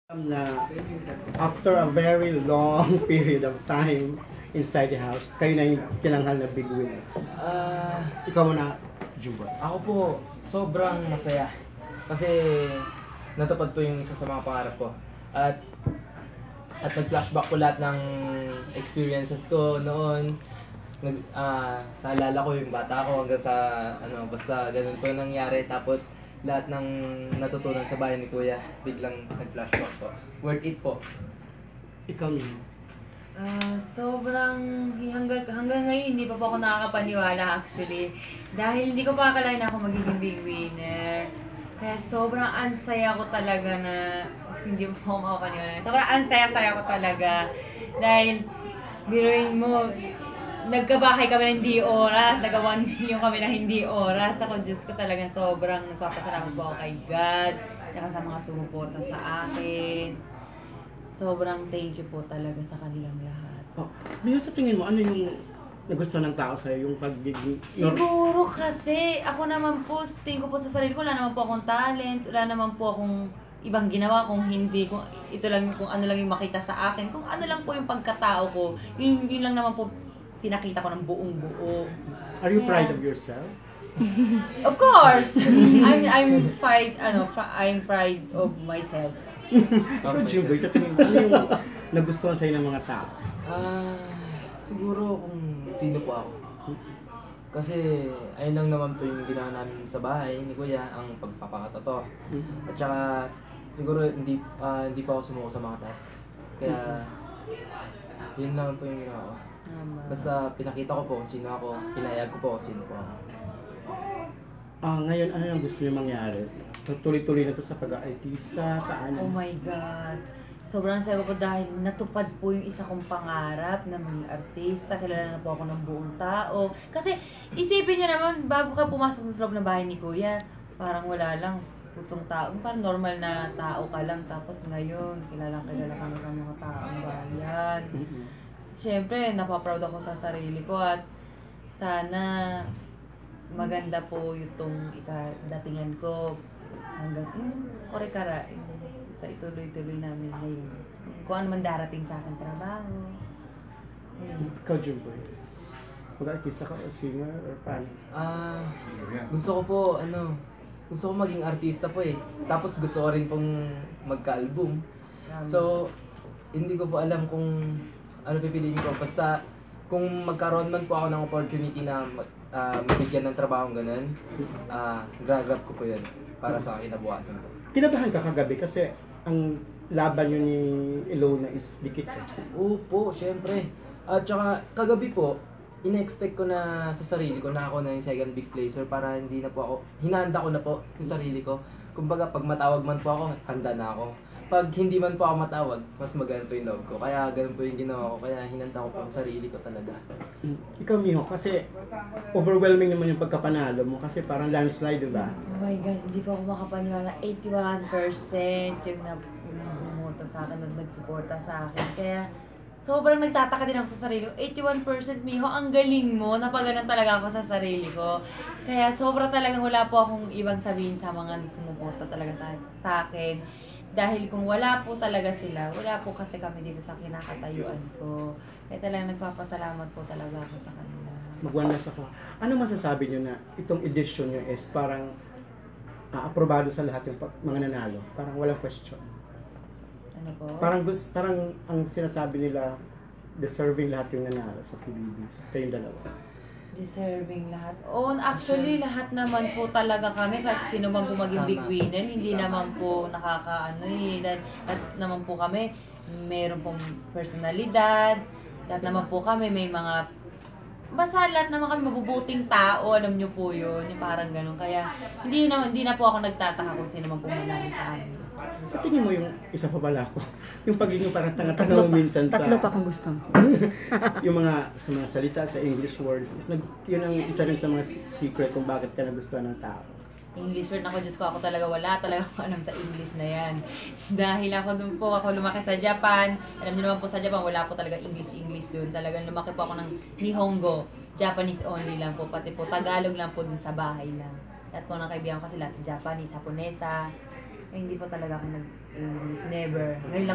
Na after a very long period of time inside the house, kayo na yung kinanghal na big winners. Ikaw muna, Juba. Ako po, sobrang masaya. Kasi natupad po yung isa sa mga pangarap ko. At nag-flashback ko lahat ng experiences ko noon. Naalala ko yung bata ko hanggang sa basta ganun po nangyari. Tapos lahat ng natutunan sa bahay ni Kuya, biglang nag-flashback po. Worth it po. Ikaw Mino. Sobrang hanggang ngayon hindi pa po ako nakakapaniwala actually. Dahil hindi ko pa akalain na ako magiging big winner. Kaya sobrang ansaya ko talaga na hindi pa ako makapaniwala. Sobrang ansaya-saya ko talaga. Dahil biruin mo, nagkabahay kami ng hindi oras, nag-1 million kami ng hindi oras. Ako, Diyos ko talagang sobrang nagpapasalamat po ako kay God, tsaka sa mga sumuporta sa akin. Sobrang thank you po talaga sa kanilang lahat. Mino, sa tingin mo, ano yung nagustuhan ng tao sa'yo? Yung pagiging... Siguro kasi, ako naman po, tingin ko po sa sarili ko, wala naman po akong talent, wala naman po akong ibang ginawa kung hindi, kung ito lang, kung ano lang yung makita sa akin, kung ano lang po yung pagkatao ko, yun lang naman po pinakita ko ng buong buo. Are you proud of yourself? Of course. I'm proud of myself. Ikaw, Jimboy, sa tingin mo, ano yung nagustuhan sa'yo ng mga tao? Siguro kung sino po ako. Kasi ayun lang naman po yung ginawa namin sa bahay ni Kuya, ang pagpapakatoto. At saka siguro hindi pa ako sumuko sa mga task. Kaya yun naman po yung ginawa ko. Basta pinakita ko po kung sino ako, pinayag ko po kung sino po ako. Ngayon, ano yung gusto niyo mangyari? Tuloy-tuloy na to sa pag-artista, paano? Oh my God. Sobrang saya ko po dahil natupad po yung isa kong pangarap na maging artista. Kilala na po ako ng buong tao. Kasi isipin niyo naman, bago ka pumasok sa loob ng bahay ni Kuya, parang wala lang putsong tao. Parang normal na tao ka lang. Tapos ngayon, kilala ka na sa mga taong bayan. Siyempre, napaproud ako sa sarili ko at sana maganda po itong datingan ko hanggang kore-kara sa ituloy-tuloy namin ngayon. Kung ano man darating sa akin trabaho. Ikaw, Jimboy. Mag-artista ka o singer or paano? Gusto ko maging artista po eh. Tapos gusto ko rin pong magka-album. So, hindi ko po alam kung ano pipiliin ko. Basta kung magkaroon man po ako ng opportunity na mabigyan ng trabaho ganun, grab ko po yun para sa kinabukasan ko. Kinabahan ka kagabi kasi ang laban nyo ni Ilona is dikit. Oo, syempre. At saka kagabi po, ina-expect ko na sa sarili ko na ako na yung second big placer para hindi na po ako, hinanda ko na po yung sarili ko. Kumbaga pag matawag man po ako, handa na ako. Pag hindi man po ako matawag, mas maganda po yung loob ko. Kaya ganun po yung ginawa ko. Kaya hinanda ko po ang sarili ko talaga. Ikaw, Miho, kasi overwhelming naman yung pagkapanalo mo kasi parang landslide, di ba? Oh my God, hindi pa ako makapaniwala. 81% yung bumuto sa akin, nagsuporta sa akin. Kaya sobrang nagtataka din ako sa sarili ko. 81% Miho, ang galing mo. Napaganon talaga ako sa sarili ko. Kaya sobra talagang wala po akong ibang sabihin sa mga sumuporta talaga sa akin. Dahil kung wala po talaga sila, wala po kasi kami dito sa kinakatayuan ko. Kaya talagang nagpapasalamat po talaga ako sa kanila. Magwanas ako. Ano masasabi nyo na itong edition nyo is parang aprobado sa lahat yung mga nanalo? Parang walang question. Ano po? Parang ang sinasabi nila, deserving lahat yung nanalo sa PBB. Kayong dalawa. Deserving lahat. Actually, lahat naman po talaga kami, kahit sino man po maging big winner, hindi naman po lahat naman po kami, mayroon pong personalidad, lahat naman po kami, may mga, basta lahat naman kami mabubuting tao, alam nyo po yun, yung parang ganun. Kaya, hindi na po ako nagtataka kung sino man po manalo sa amin. Sa tingin mo yung isa pa pala ako, yung pagiging parang tanga-tanga mo minsan sa... Tatlo pa kung gusto mo. yung sa mga salita, sa English words, yun ang isa rin sa mga secret kung bakit ka nagustuhan ng tao. English word ako, Diyos ko, ako talaga wala talaga ako alam sa English na yan. Dahil ako lumaki sa Japan. Alam niyo naman po sa Japan, wala po talaga English doon. Talagang lumaki po ako ng Nihongo. Japanese only lang po, pati po Tagalog lang po dun sa bahay lang. Lahat po ng kaibigan ko kasi lahat Japanese, Japonesa. Eh, hindi po talaga ako English, never. Ngayon lang